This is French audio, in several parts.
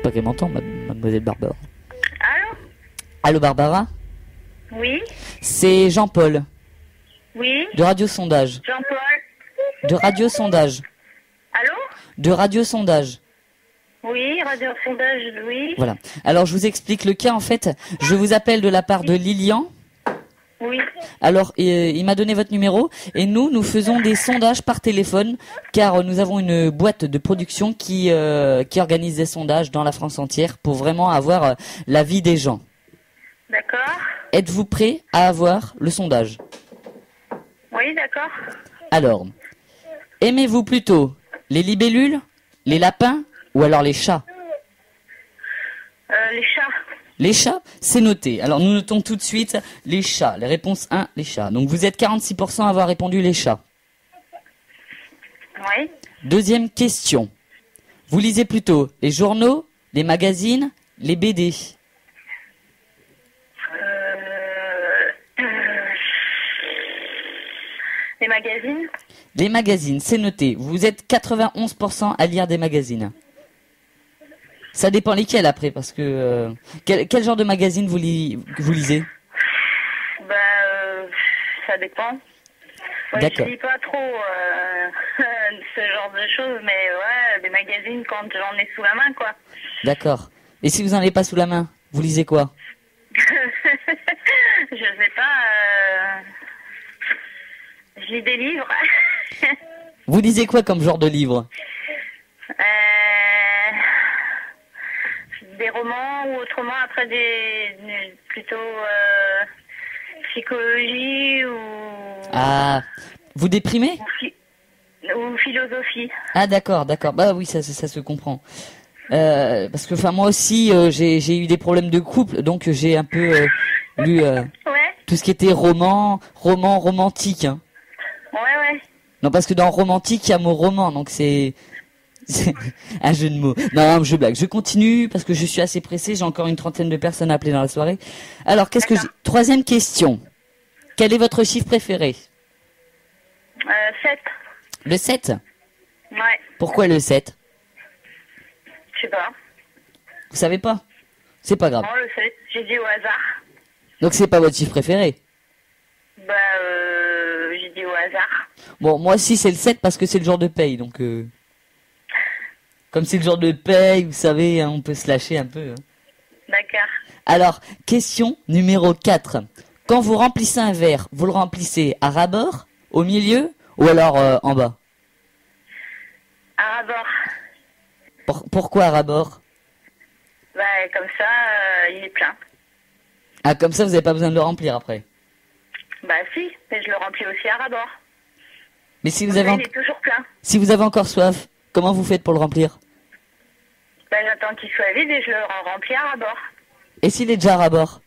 Faut pas qu'elle m'entende, mademoiselle Barbara. Allô? Allô Barbara? Oui? C'est Jean-Paul, Oui? de Radio Sondage. Jean-Paul? De Radio Sondage. Allô? De Radio Sondage. Oui, radio sondage, oui. Voilà. Alors je vous explique le cas en fait. Je vous appelle de la part de Lilian. Oui. Alors il m'a donné votre numéro et nous faisons des sondages par téléphone car nous avons une boîte de production qui organise des sondages dans la France entière pour vraiment avoir l'avis des gens. D'accord. Êtes-vous prêt à avoir le sondage? Oui, d'accord. Alors, aimez-vous plutôt les libellules, les lapins ou alors les chats? Les chats. Les chats, c'est noté. Alors nous notons tout de suite les chats. Les réponses 1, les chats. Donc vous êtes 46% à avoir répondu les chats. Oui. Deuxième question. Vous lisez plutôt les journaux, les magazines, les BD? Les magazines. Les magazines, c'est noté. Vous êtes 91% à lire des magazines. Ça dépend lesquels après, parce que... quel genre de magazine vous lisez? Ça dépend. Ouais, D'accord. je lis pas trop ce genre de choses, mais ouais, des magazines quand j'en ai sous la main, quoi. D'accord. Et si vous en avez pas sous la main, vous lisez quoi? Je sais pas. Je lis des livres. Vous lisez quoi comme genre de livre? Des romans ou autrement, après plutôt psychologie ou... Ah, vous déprimez? Ou philosophie. Ah d'accord, d'accord. Bah oui, ça se comprend. Parce que enfin moi aussi j'ai eu des problèmes de couple, donc j'ai un peu lu Ouais. tout ce qui était romantique. Hein. Ouais. Non, parce que dans romantique, il y a mot roman, donc c'est un jeu de mots. Non, je blague. Je continue parce que je suis assez pressé. J'ai encore une trentaine de personnes à appeler dans la soirée. Alors, troisième question. Quel est votre chiffre préféré? 7. Le 7? Ouais. Pourquoi le 7? Je sais pas. Vous savez pas? C'est pas grave. Non, le 7. J'ai dit au hasard. Donc c'est pas votre chiffre préféré? J'ai dit au hasard. Bon, moi aussi c'est le 7 parce que c'est le jour de paye, donc comme c'est le jour de paye, vous savez, hein, on peut se lâcher un peu. Hein. D'accord. Alors, question numéro 4. Quand vous remplissez un verre, vous le remplissez à ras bord, au milieu ou alors en bas? À rabord. Pourquoi à ras bord? Comme ça, il est plein. Ah, comme ça vous n'avez pas besoin de le remplir après. Si, mais je le remplis aussi à rabord. Mais si vous Comme avez ça, il est toujours plein. si vous avez encore soif, comment vous faites pour le remplir? J'attends qu'il soit vide et je le remplis à rabord. Et s'il est déjà à ras bord?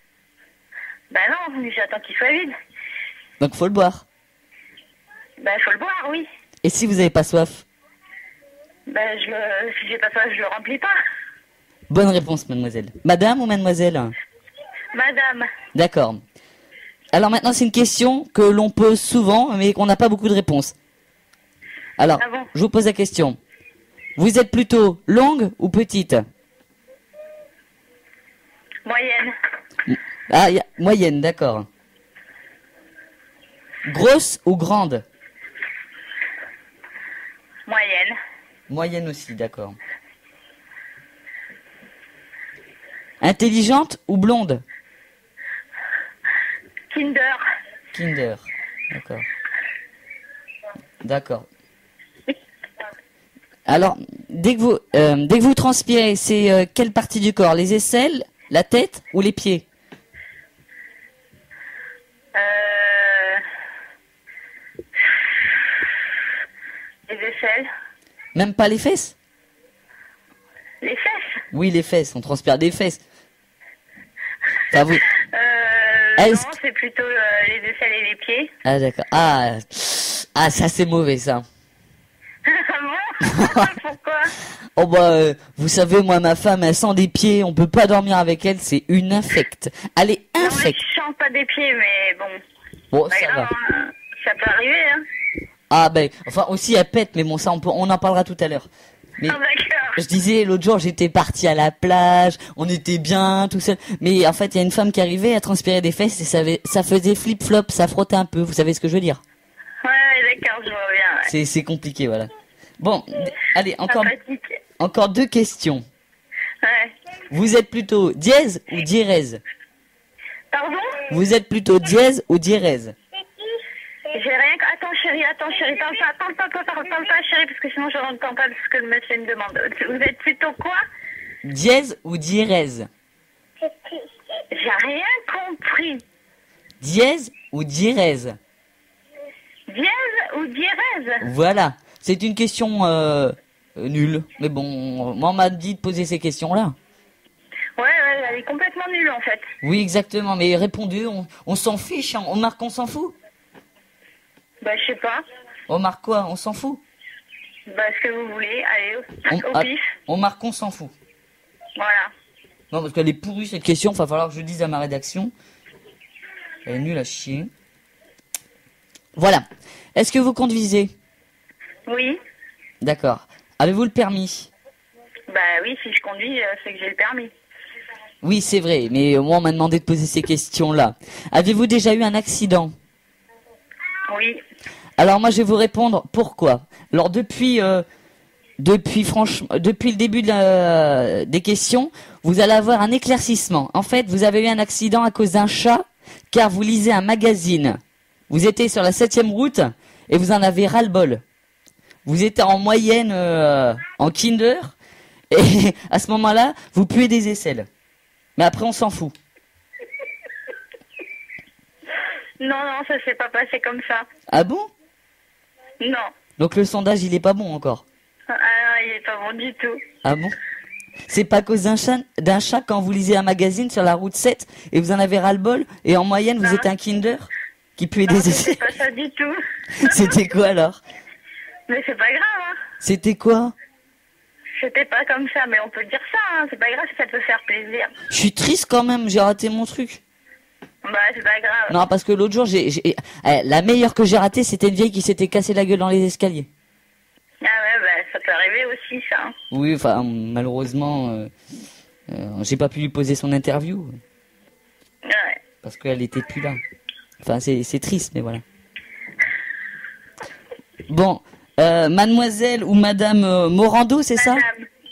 Non, j'attends qu'il soit vide. Donc faut le boire. Faut le boire, oui. Et si vous n'avez pas soif? Si j'ai pas soif, je le remplis pas. Bonne réponse, mademoiselle. Madame ou mademoiselle? Madame. D'accord. Alors maintenant, c'est une question que l'on pose souvent, mais qu'on n'a pas beaucoup de réponses. Alors, Ah bon? je vous pose la question. Vous êtes plutôt longue ou petite? Moyenne. Ah, moyenne, d'accord. Grosse ou grande? Moyenne. Moyenne aussi, d'accord. Intelligente ou blonde? Kinder. Kinder, d'accord. D'accord. Alors, dès que vous transpirez, c'est quelle partie du corps? Les aisselles, la tête ou les pieds? Les aisselles. Même pas les fesses? Les fesses. Oui, les fesses, on transpire des fesses. Enfin, vous... Non, c'est plutôt les aisselles et les pieds. Ah d'accord. Ah, ça c'est mauvais ça. Ah bon? Pourquoi? Oh bah, vous savez, moi ma femme, elle sent des pieds, on peut pas dormir avec elle, c'est une infecte. Elle est Non, mais infecte. je sens pas des pieds, mais bon. Bon, ça va. Ça peut arriver, hein. Ah ben, enfin aussi elle pète, mais bon ça on en parlera tout à l'heure. Mais Ah d'accord. Je disais, l'autre jour, j'étais parti à la plage, on était bien, tout seul. Mais en fait, il y a une femme qui arrivait à transpirer des fesses et ça faisait flip-flop, ça frottait un peu. Vous savez ce que je veux dire? Ouais, d'accord, je vois bien. Ouais. C'est compliqué, voilà. Bon, allez, Sympathique. encore 2 questions. Ouais. Vous êtes plutôt dièse ou diérèse? Pardon? Vous êtes plutôt dièse ou diérèse? J'ai rien. Attends, chérie, parle pas, chérie, parce que sinon je n'entends pas ce que le monsieur me demande. Vous êtes plutôt quoi? Dièse ou diérèse? J'ai rien compris. Dièse ou diérèse? Dièse ou diérèse? Voilà. C'est une question nulle. Mais bon, moi on m'a dit de poser ces questions-là. Ouais, elle est complètement nulle en fait. Oui, exactement. Mais répondez, on s'en fiche. Hein. On marque, on s'en fout. Bah, je sais pas. On marque quoi? On s'en fout. Bah, ce que vous voulez. Allez, au pif. On marque, on s'en fout. Voilà. Non, parce qu'elle est pourrie cette question. Va falloir que je dise à ma rédaction. Elle est nulle à chier. Voilà. Est-ce que vous conduisez? Oui. D'accord. Avez-vous le permis? Bah oui, si je conduis, c'est que j'ai le permis. Oui, c'est vrai. Mais moi, on m'a demandé de poser ces questions-là. Avez-vous déjà eu un accident? Oui. Alors moi je vais vous répondre pourquoi. Alors depuis le début des questions, vous allez avoir un éclaircissement. En fait, vous avez eu un accident à cause d'un chat, car vous lisez un magazine. Vous étiez sur la 7e route et vous en avez ras-le-bol. Vous étiez en moyenne en Kinder et à ce moment-là, vous puez des aisselles. Mais après on s'en fout. Non, ça s'est pas passé comme ça. Ah bon? Non. Donc le sondage il est pas bon encore. Ah non, il est pas bon du tout. Ah bon? C'est pas à cause d'un chat quand vous lisez un magazine sur la route 7 et vous en avez ras-le-bol et en moyenne vous êtes un Kinder qui puait des aisselles. C'est pas ça du tout. C'était quoi alors? Mais c'est pas grave, hein. C'était quoi? C'était pas comme ça, mais on peut dire ça, hein. C'est pas grave si ça peut faire plaisir. Je suis triste quand même, j'ai raté mon truc. Bah, c'est pas grave. Non, parce que l'autre jour, la meilleure que j'ai ratée, c'était une vieille qui s'était cassé la gueule dans les escaliers. Ah ouais, bah, ça peut arriver aussi, ça. Hein. Oui, enfin, malheureusement, j'ai pas pu lui poser son interview. Ouais. Parce qu'elle était plus là. Enfin, c'est triste, mais voilà. Bon, mademoiselle ou madame Morando, c'est ça?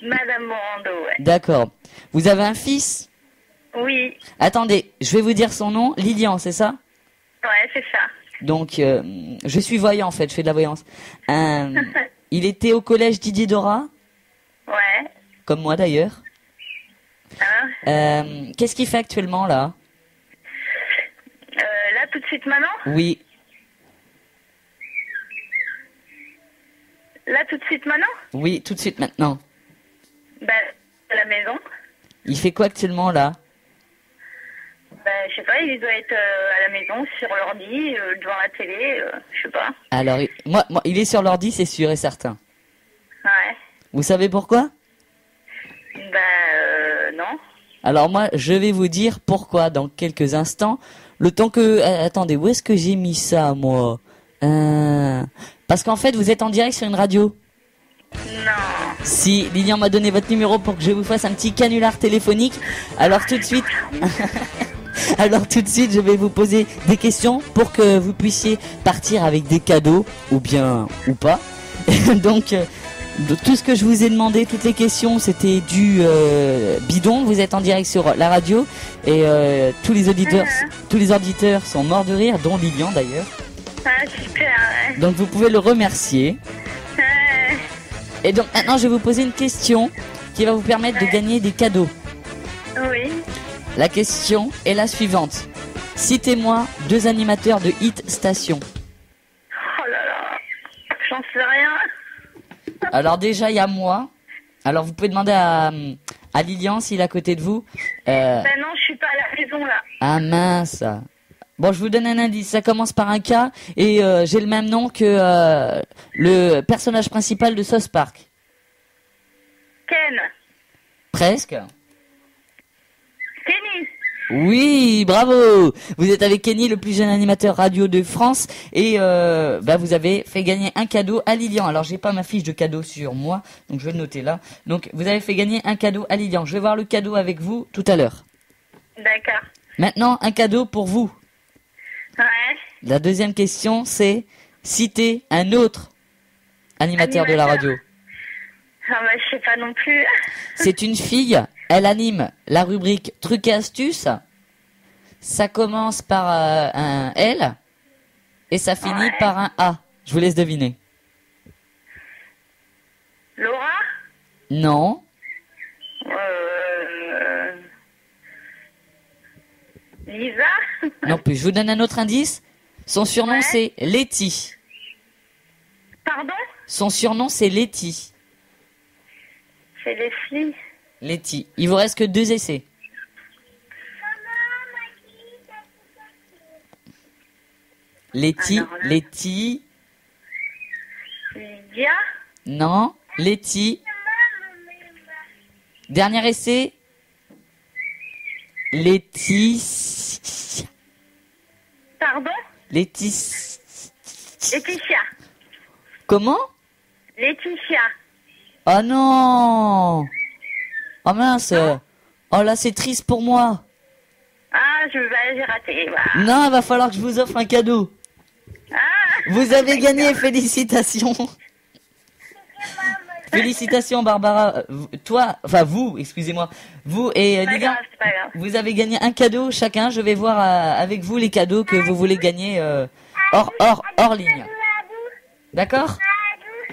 Madame Morando, ouais. D'accord. Vous avez un fils? Oui. Attendez, je vais vous dire son nom. Lilian, c'est ça? Ouais, c'est ça. Donc, je suis voyant en fait, je fais de la voyance. Il était au collège Didier Dora, Ouais. comme moi d'ailleurs. Hein? Qu'est-ce qu'il fait actuellement là? Là, tout de suite maintenant? Oui. Là, tout de suite maintenant? Oui, tout de suite maintenant. Bah, à la maison. Il fait quoi actuellement là? Bah, je sais pas, il doit être à la maison, sur l'ordi, devant la télé, je sais pas. Alors, moi, il est sur l'ordi, c'est sûr et certain. Ouais. Vous savez pourquoi? Bah, non. Alors moi, je vais vous dire pourquoi dans quelques instants. Le temps que... attendez, où est-ce que j'ai mis ça, moi? Parce qu'en fait, vous êtes en direct sur une radio. Non. Si, Lilian m'a donné votre numéro pour que je vous fasse un petit canular téléphonique. Alors tout de suite... Alors tout de suite, je vais vous poser des questions pour que vous puissiez partir avec des cadeaux, ou bien, ou pas. Donc, tout ce que je vous ai demandé, toutes les questions, c'était du bidon. Vous êtes en direct sur la radio et tous les auditeurs sont morts de rire, dont Lilian d'ailleurs. Ah, super, ouais. Donc vous pouvez le remercier. Ouais. Et donc maintenant, je vais vous poser une question qui va vous permettre de gagner des cadeaux. Oui. La question est la suivante. Citez-moi 2 animateurs de Hit Station. Oh là là. J'en sais rien. Alors déjà, il y a moi. Alors vous pouvez demander à Lilian s'il est à côté de vous. Ben non, je suis pas à la maison là. Ah mince. Bon, je vous donne un indice. Ça commence par un K et j'ai le même nom que le personnage principal de South Park. Ken. Presque. Kenny. Oui, bravo. Vous êtes avec Kenny, le plus jeune animateur radio de France, et vous avez fait gagner un cadeau à Lilian. Alors j'ai pas ma fiche de cadeau sur moi, donc je vais le noter là. Donc vous avez fait gagner un cadeau à Lilian. Je vais voir le cadeau avec vous tout à l'heure. D'accord. Maintenant, un cadeau pour vous. Ouais. La deuxième question, c'est citer un autre animateur de la radio. Ah bah, je sais pas non plus. C'est une fille, elle anime la rubrique Trucs et astuces. Ça commence par un L et ça finit par un A. Je vous laisse deviner. Laura? Non. Lisa? Non plus. Je vous donne un autre indice. Son surnom c'est Letty. Pardon? Son surnom c'est Letty. C'est les filles. Letty. Il vous reste que 2 essais. Letty, Alors là. Letty. Lydia? Non. Letty. Dernier essai. Letty. Pardon? Letty. Laetitia. Comment? Laetitia. Oh non! Oh mince! Oh là, c'est triste pour moi. Ah, j'ai raté. Voilà. Non, il va falloir que je vous offre un cadeau. Ah, Vous avez gagné, félicitations. Félicitations Barbara. Vous, excusez-moi. Vous et c'est pas Lilian, grave, c'est pas grave. vous avez gagné un cadeau chacun. Je vais voir avec vous les cadeaux que vous voulez gagner hors ligne. D'accord?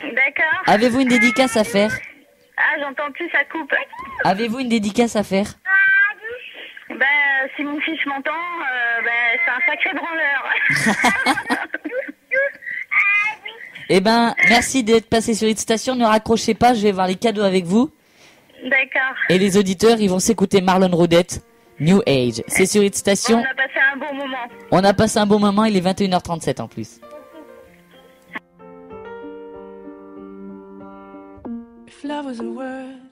D'accord. Avez-vous une dédicace à faire? Ah, j'entends plus, ça coupe. Avez-vous une dédicace à faire? Ben, si mon fils m'entend, c'est un sacré branleur. Eh ben, merci d'être passé sur Hit Station. Ne raccrochez pas, je vais voir les cadeaux avec vous. D'accord. Et les auditeurs, ils vont s'écouter Marlon Rodette, New Age. C'est sur Hit Station. On a passé un bon moment. On a passé un bon moment, il est 21h37 en plus. If love was a word,